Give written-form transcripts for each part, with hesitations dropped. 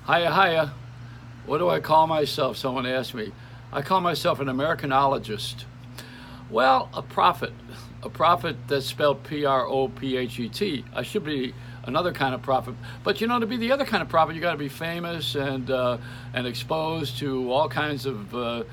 Hiya, hiya. What do I call myself? Someone asked me. I call myself an Americanologist. Well, a prophet. A prophet that's spelled Prophet. I should be another kind of prophet. But to be the other kind of prophet, you got to be famous and exposed to all kinds of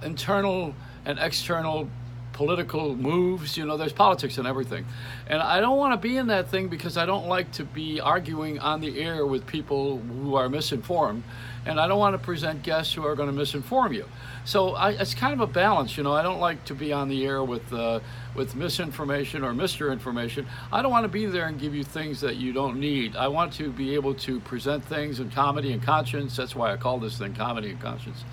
internal and external political moves. There's politics and everything. And I don't want to be in that thing because I don't like to be arguing on the air with people who are misinformed. And I don't want to present guests who are going to misinform you. So it's kind of a balance. I don't like to be on the air with misinformation or Mr. Information. I don't want to be there and give you things that you don't need. I want to be able to present things in comedy and conscience. That's why I call this thing Comedy and Conscience.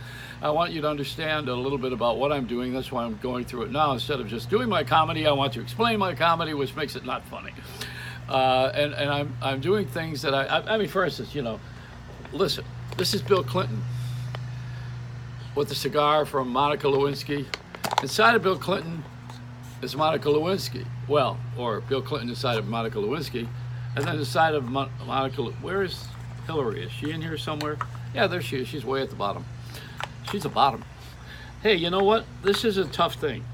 I want you to understand a little bit about what I'm doing. That's why I'm going through it now. Instead of just doing my comedy, I want to explain my comedy, which makes it not funny. And I'm doing things that I mean, for instance, listen, this is Bill Clinton with a cigar from Monica Lewinsky. Inside of Bill Clinton is Monica Lewinsky. Well, or Bill Clinton inside of Monica Lewinsky. And then inside of Monica, where is Hillary? Is she in here somewhere? Yeah, there she is. She's way at the bottom. She's the bottom. Hey, you know what? This is a tough thing.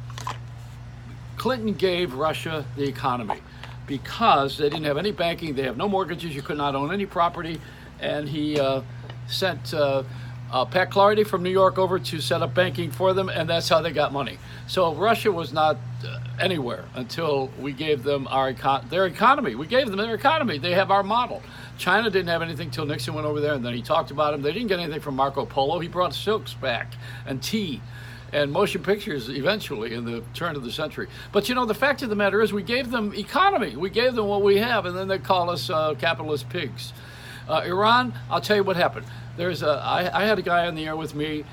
Clinton gave Russia the economy because they didn't have any banking. They have no mortgages. You could not own any property. And he sent Pat Clarity from New York over to set up banking for them, and that's how they got money. So Russia was not anywhere until we gave them their economy. We gave them their economy. They have our model. China didn't have anything till Nixon went over there, and then he talked about them. They didn't get anything from Marco Polo. He brought silks back and tea and motion pictures eventually in the turn of the century. But the fact of the matter is we gave them economy. We gave them what we have, and then they call us capitalist pigs. Iran, I'll tell you what happened. I had a guy on the air with me,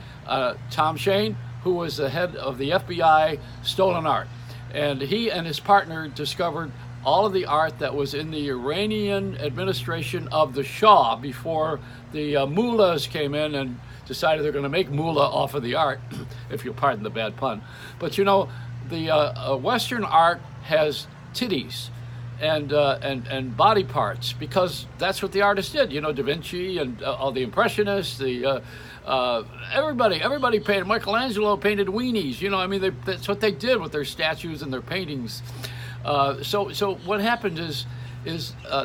Tom Shane, who was the head of the FBI stolen art. And he and his partner discovered all of the art that was in the Iranian administration of the Shah before the mullahs came in and decided they're going to make moolah off of the art, if you'll pardon the bad pun. But the Western art has titties and body parts because that's what the artists did. Da Vinci and all the Impressionists, everybody painted. Michelangelo painted weenies. That's what they did with their statues and their paintings. So what happened is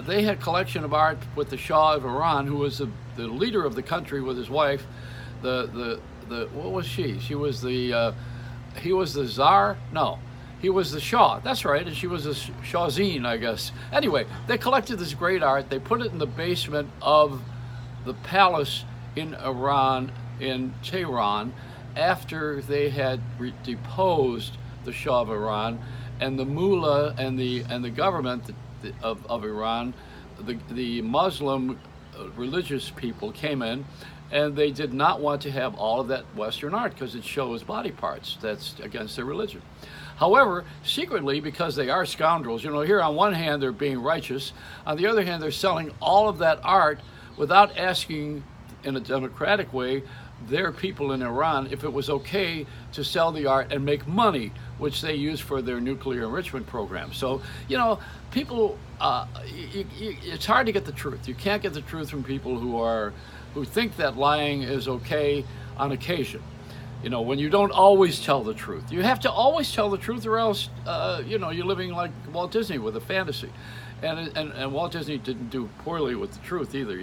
they had a collection of art with the Shah of Iran, who was the leader of the country with his wife. What was she? She was he was the Tsar? No. He was the Shah, that's right, and she was a Shahzeen, I guess. Anyway, they collected this great art. They put it in the basement of the palace in Iran, in Tehran, after they had deposed the Shah of Iran, and the mullah and the government of Iran, the Muslim religious people came in, and they did not want to have all of that Western art because it shows body parts. That's against their religion. However, secretly, because they are scoundrels, here on one hand they're being righteous, on the other hand they're selling all of that art without asking, in a democratic way, their people in Iran if it was okay to sell the art and make money, which they use for their nuclear enrichment program. So, people, it's hard to get the truth. You can't get the truth from people who think that lying is okay on occasion. When you don't always tell the truth. You have to always tell the truth, or else, you're living like Walt Disney with a fantasy. And Walt Disney didn't do poorly with the truth either,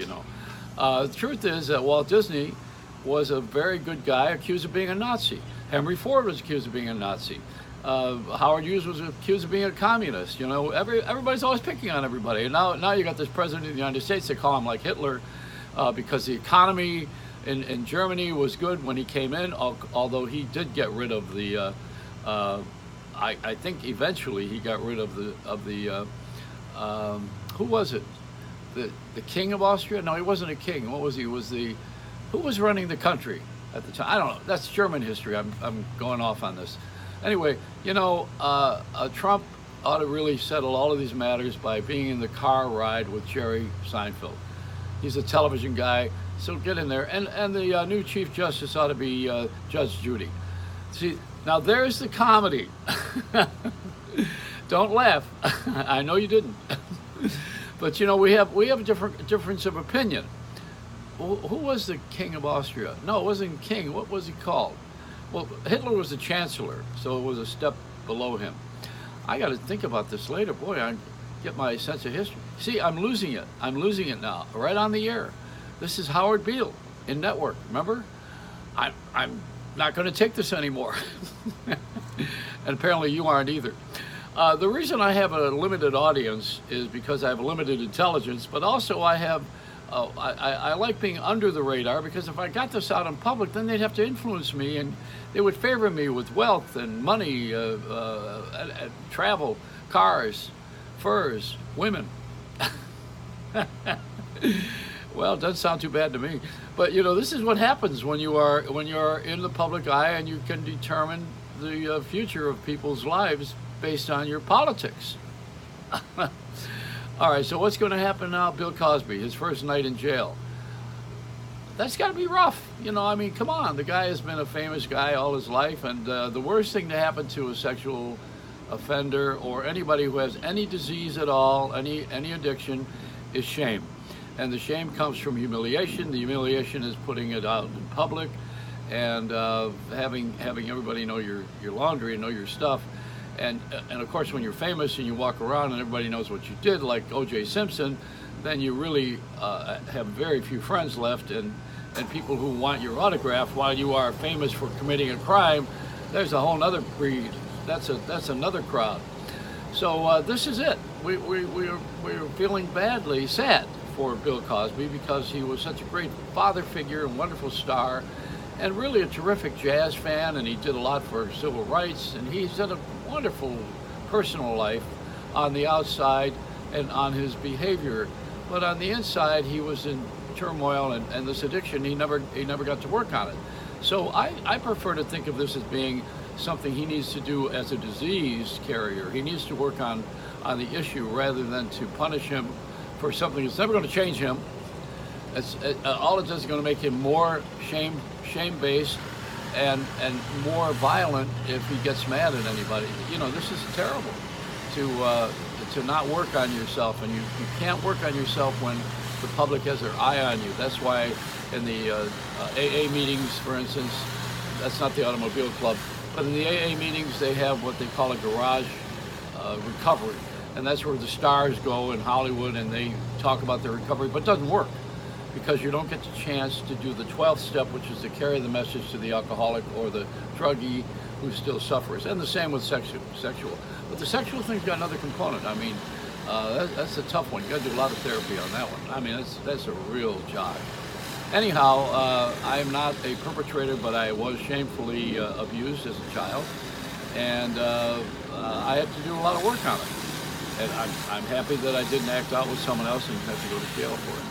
The truth is that Walt Disney was a very good guy accused of being a Nazi. Henry Ford was accused of being a Nazi. Howard Hughes was accused of being a communist. Everybody's always picking on everybody. And now you got this president of the United States, they call him like Hitler, because the economy in Germany was good when he came in, although he did get rid of the, I think eventually he got rid of the who was it? The king of Austria? No, he wasn't a king. What was he? Who was running the country at the time? I don't know. That's German history. I'm going off on this. Anyway, Trump ought to really settle all of these matters by being in the car ride with Jerry Seinfeld. He's a television guy. So get in there. And the new Chief Justice ought to be Judge Judy. See, now there's the comedy. Don't laugh. I know you didn't. But we have a difference of opinion. who was the king of Austria? No, it wasn't king. What was he called? Well, Hitler was the chancellor, so it was a step below him. I got to think about this later. Boy, I get my sense of history. See, I'm losing it. I'm losing it now, right on the air. This is Howard Beale in Network, remember? I'm not going to take this anymore. And apparently you aren't either. The reason I have a limited audience is because I have limited intelligence, but also I like being under the radar, because if I got this out in public, then they'd have to influence me, and they would favor me with wealth and money, travel, cars, furs, women. Well, it doesn't sound too bad to me, but this is what happens when you're in the public eye, and you can determine the future of people's lives based on your politics. All right, so what's going to happen now? Bill Cosby, his first night in jail. That's got to be rough. I mean, come on. The guy has been a famous guy all his life, and the worst thing to happen to a sexual offender or anybody who has any disease at all, any addiction, is shame. And the shame comes from humiliation. The humiliation is putting it out in public, and having everybody know your laundry and know your stuff. And of course, when you're famous and you walk around and everybody knows what you did, like O.J. Simpson, then you really have very few friends left, and people who want your autograph while you are famous for committing a crime. There's a whole other breed. That's another crowd. So this is it. We're feeling badly sad for Bill Cosby, because he was such a great father figure and wonderful star, and really a terrific jazz fan, and he did a lot for civil rights, and he's had a wonderful personal life on the outside and on his behavior, but on the inside he was in turmoil, and this addiction, he never got to work on it. So I prefer to think of this as being something he needs to do as a disease carrier. He needs to work on the issue rather than to punish him for something that's never going to change him. All it does is going to make him more shame-based and more violent if he gets mad at anybody. This is terrible to not work on yourself, and you can't work on yourself when the public has their eye on you. That's why in the AA meetings, for instance, that's not the automobile club, but in the AA meetings they have what they call a garage recovery, and that's where the stars go in Hollywood, and they talk about their recovery, but it doesn't work, because you don't get the chance to do the 12th step, which is to carry the message to the alcoholic or the druggie who still suffers. And the same with sexual. But the sexual thing's got another component. I mean, that's a tough one. You got to do a lot of therapy on that one. I mean, that's a real job. Anyhow, I am not a perpetrator, but I was shamefully abused as a child, and I had to do a lot of work on it. And I'm happy that I didn't act out with someone else and have to go to jail for it.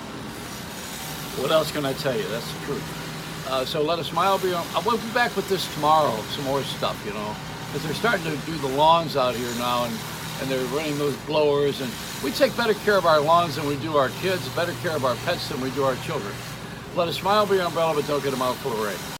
What else can I tell you? That's the truth. So let a smile be on. We'll be back with this tomorrow, some more stuff, because they're starting to do the lawns out here now, and they're running those blowers, and we take better care of our lawns than we do our kids, better care of our pets than we do our children. Let a smile be your umbrella, but don't get a mouthful of rain.